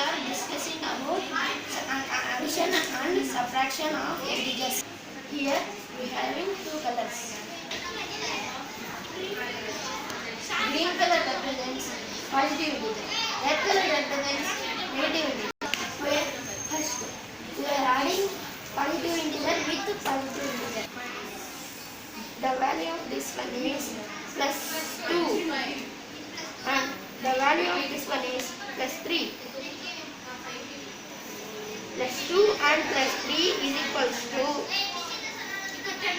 are discussing about addition and subtraction of integers. Here we having two colors. Green color represents positive integer. Red color represents negative integer. Where first we are adding positive integer with positive integer. The value of this one is plus 2 and the value of this one is plus 3. Plus 2 and plus 3 is equals to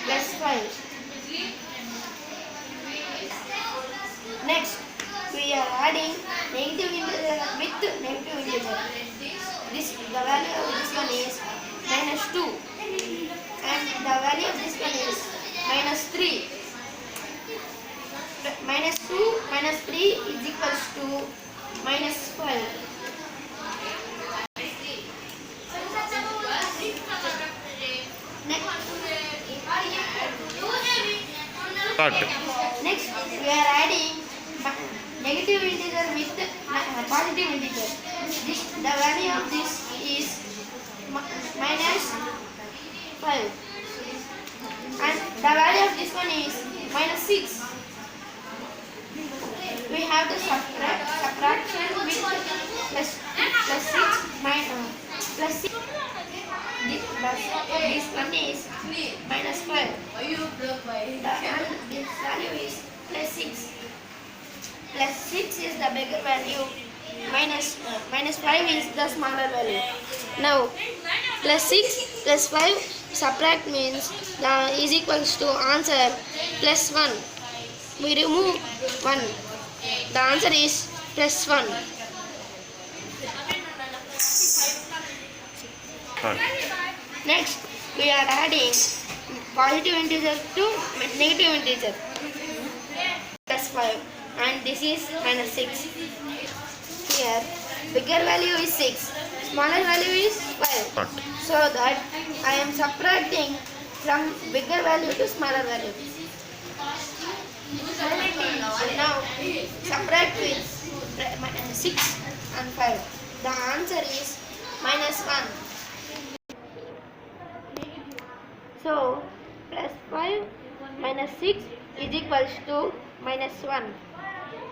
plus 5. Next, we are adding negative integer with negative integer. The value of this one is minus 2 and the value of this one is minus 3. Minus 2 minus 3 is equals to minus 5. Next, we are adding negative integer with positive integer. The value of this is minus 5 and the value of this one is minus 6. We have the subtraction with plus 6 minus plus 6. This one is minus 5 and this value is plus 6. Plus 6 is the bigger value, minus 5 is the smaller value. Now plus 6 plus 5 subtract means the is equals to answer plus 1. We remove 1. The answer is plus 1. Next, we are adding positive integer to negative integer. Plus 5 and this is minus 6. Here, bigger value is 6, smaller value is 5. So that I am subtracting from bigger value to smaller value. Now, subtract with 6 and 5. The answer is minus 1. So, plus 5 minus 6 is equals to minus 1.